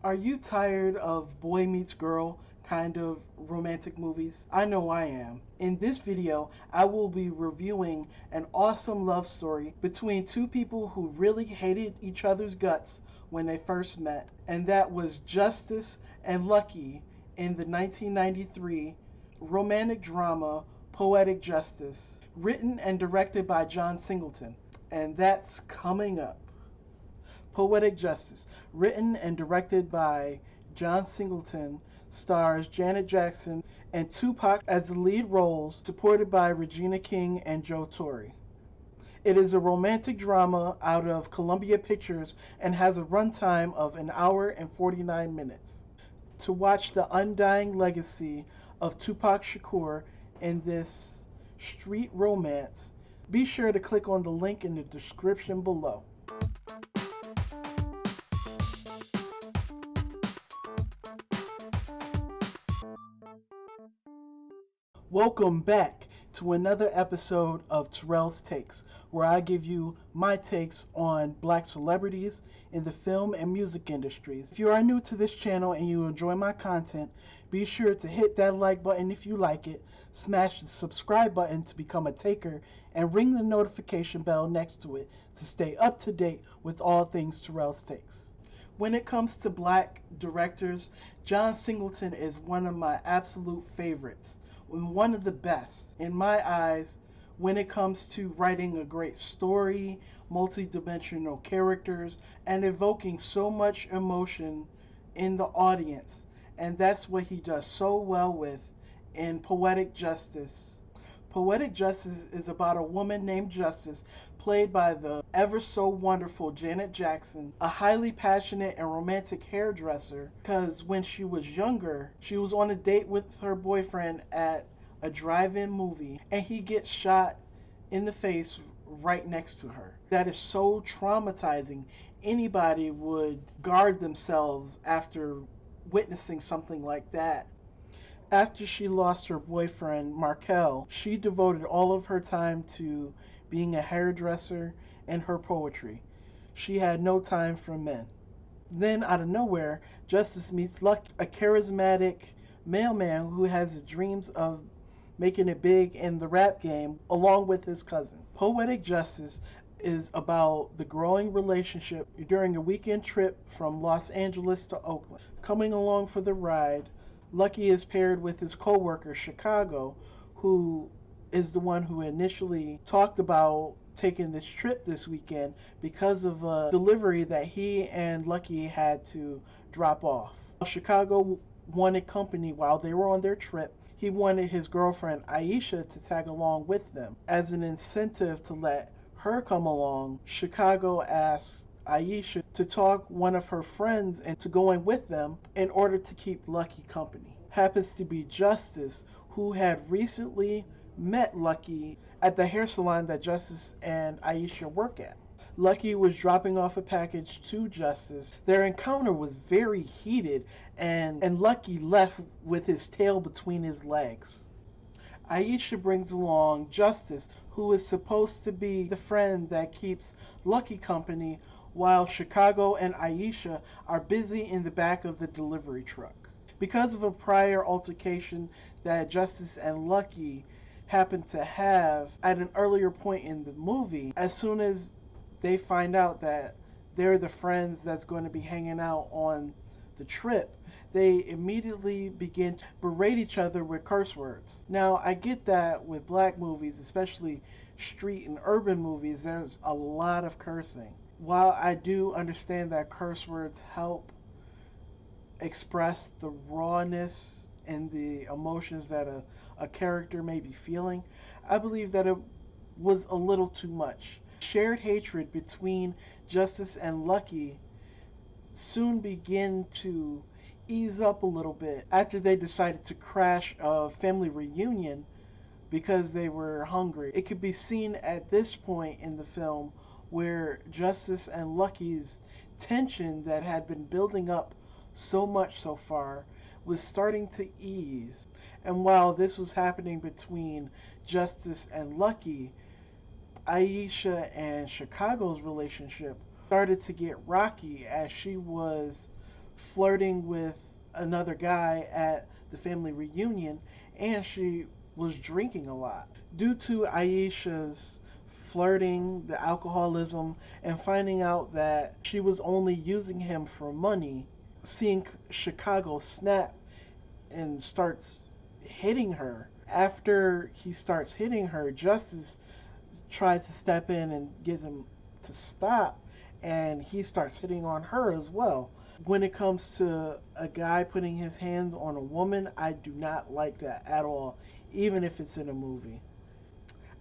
Are you tired of boy meets girl kind of romantic movies? I know I am. In this video, I will be reviewing an awesome love story between two people who really hated each other's guts when they first met, and that was Justice and Lucky in the 1993 romantic drama Poetic Justice, written and directed by John Singleton. And that's coming up. Poetic Justice, written and directed by John Singleton, stars Janet Jackson and Tupac as the lead roles, supported by Regina King and Joe Torre. It is a romantic drama out of Columbia Pictures and has a runtime of an hour and 49 minutes. To watch the undying legacy of Tupac Shakur in this street romance, be sure to click on the link in the description below. Welcome back to another episode of Terrell's Takes, where I give you my takes on black celebrities in the film and music industries. If you are new to this channel and you enjoy my content, be sure to hit that like button if you like it, smash the subscribe button to become a taker, and ring the notification bell next to it to stay up to date with all things Terrell's Takes. When it comes to black directors, John Singleton is one of my absolute favorites. One of the best in my eyes when it comes to writing a great story, multi-dimensional characters, and evoking so much emotion in the audience. And that's what he does so well with in Poetic Justice. Poetic Justice is about a woman named Justice, played by the ever so wonderful Janet Jackson, a highly passionate and romantic hairdresser, because when she was younger, she was on a date with her boyfriend at a drive-in movie, and he gets shot in the face right next to her. That is so traumatizing. Anybody would guard themselves after witnessing something like that. After she lost her boyfriend, Markel, she devoted all of her time to being a hairdresser and her poetry. She had no time for men. Then, out of nowhere, Justice meets Lucky, a charismatic mailman who has dreams of making it big in the rap game, along with his cousin. Poetic Justice is about the growing relationship during a weekend trip from Los Angeles to Oakland. Coming along for the ride, Lucky is paired with his co-worker, Chicago, who is the one who initially talked about taking this trip this weekend because of a delivery that he and Lucky had to drop off. Chicago wanted company while they were on their trip. He wanted his girlfriend, Aisha, to tag along with them. As an incentive to let her come along, Chicago asked Aisha to talk one of her friends into going with them in order to keep Lucky company. Happens to be Justice, who had recently met Lucky at the hair salon that Justice and Aisha work at. Lucky was dropping off a package to Justice. Their encounter was very heated, and Lucky left with his tail between his legs. Aisha brings along Justice, who is supposed to be the friend that keeps Lucky company, while Chicago and Aisha are busy in the back of the delivery truck. Because of a prior altercation that Justice and Lucky happened to have at an earlier point in the movie, as soon as they find out that they're the friends that's going to be hanging out on the trip, they immediately begin to berate each other with curse words. Now, I get that with black movies, especially street and urban movies, there's a lot of cursing. While I do understand that curse words help express the rawness and the emotions that a character may be feeling, I believe that it was a little too much. Shared hatred between Justice and Lucky soon began to ease up a little bit after they decided to crash a family reunion because they were hungry. It could be seen at this point in the film where Justice and Lucky's tension that had been building up so much so far was starting to ease. And while this was happening between Justice and Lucky, Aisha and Chicago's relationship started to get rocky as she was flirting with another guy at the family reunion, and she was drinking a lot. Due to Aisha's flirting, the alcoholism, and finding out that she was only using him for money, seeing Chicago snap and starts hitting her. After he starts hitting her, Justice tries to step in and get him to stop, and he starts hitting on her as well. When it comes to a guy putting his hands on a woman, I do not like that at all, even if it's in a movie.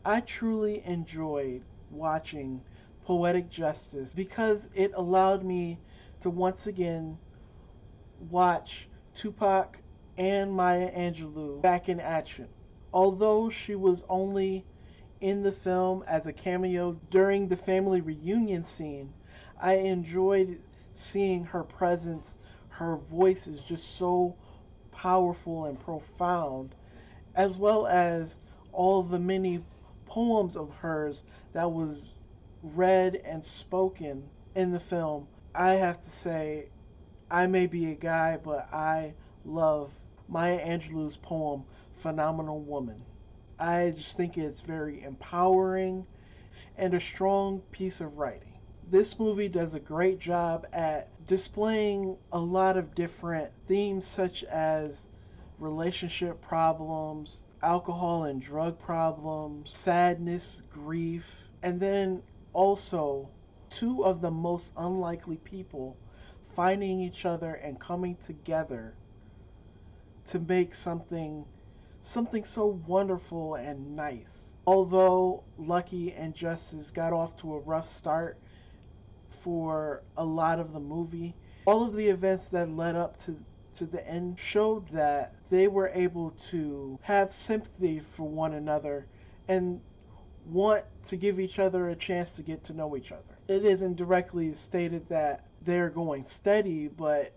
I truly enjoyed watching Poetic Justice because it allowed me to once again watch Tupac and Maya Angelou back in action. Although she was only in the film as a cameo during the family reunion scene, I enjoyed seeing her presence. Her voice is just so powerful and profound, as well as all the many poems of hers that was read and spoken in the film. I have to say, I may be a guy, but I love Maya Angelou's poem, Phenomenal Woman. I just think it's very empowering and a strong piece of writing. This movie does a great job at displaying a lot of different themes, such as relationship problems, alcohol and drug problems, sadness, grief, and then also two of the most unlikely people finding each other and coming together to make something so wonderful and nice. Although Lucky and Justice got off to a rough start for a lot of the movie, all of the events that led up to the end showed that they were able to have sympathy for one another and want to give each other a chance to get to know each other. It isn't directly stated that they're going steady, but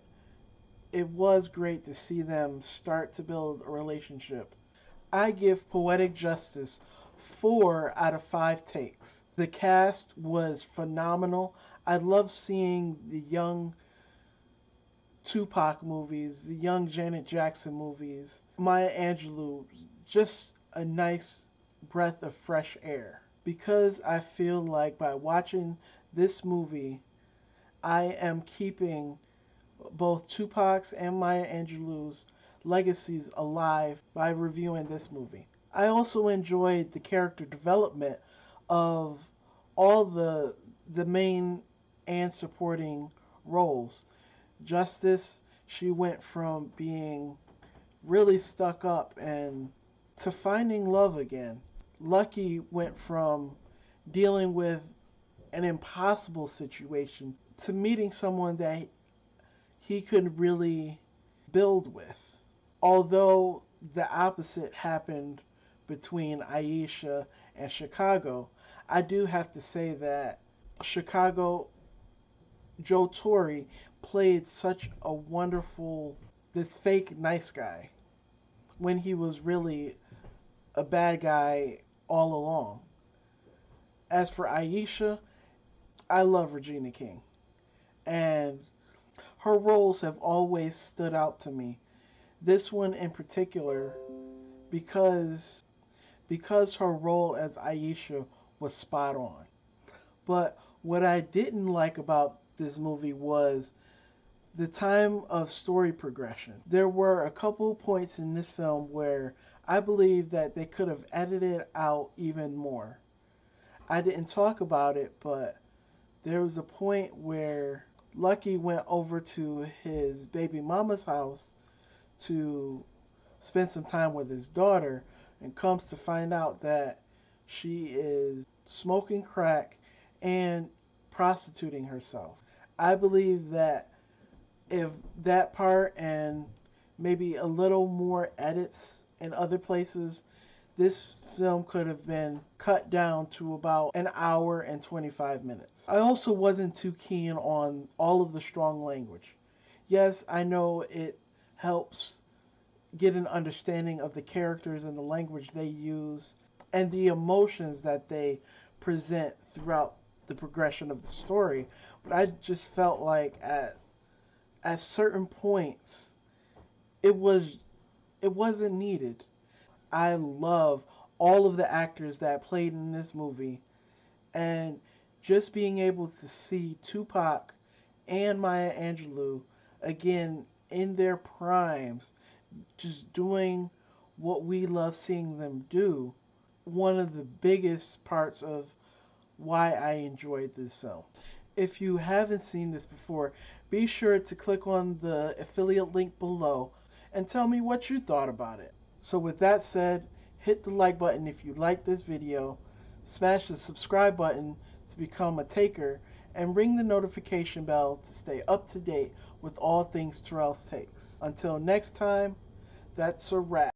it was great to see them start to build a relationship. I give Poetic Justice 4 out of 5 takes. The cast was phenomenal. I love seeing the young Tupac movies, the young Janet Jackson movies. Maya Angelou, just a nice breath of fresh air. Because I feel like by watching this movie, I am keeping both Tupac's and Maya Angelou's legacies alive by reviewing this movie. I also enjoyed the character development of all the main and supporting roles. Justice, she went from being really stuck up and to finding love again. Lucky went from dealing with an impossible situation to meeting someone that he could really build with. Although the opposite happened between Aisha and Chicago, I do have to say that Chicago, Joe Torre played such a wonderful, this fake nice guy, when he was really a bad guy all along. As for Aisha, I love Regina King, and her roles have always stood out to me. This one in particular, because her role as Aisha was spot on. But what I didn't like about this movie was the time of story progression. There were a couple points in this film where I believe that they could have edited out even more. I didn't talk about it, but there was a point where Lucky went over to his baby mama's house to spend some time with his daughter and comes to find out that she is smoking crack and prostituting herself. I believe that if that part and maybe a little more edits in other places, this film could have been cut down to about an hour and 25 minutes. I also wasn't too keen on all of the strong language. Yes, I know it helps get an understanding of the characters and the language they use and the emotions that they present throughout the progression of the story, but I just felt like at certain points it wasn't needed. I love all of the actors that played in this movie, and just being able to see Tupac and Maya Angelou again in their primes, just doing what we love seeing them do, one of the biggest parts of why I enjoyed this film. If you haven't seen this before, be sure to click on the affiliate link below and tell me what you thought about it. So with that said, hit the like button if you like this video, smash the subscribe button to become a taker, and ring the notification bell to stay up to date with all things Terrell's Takes. Until next time, that's a wrap.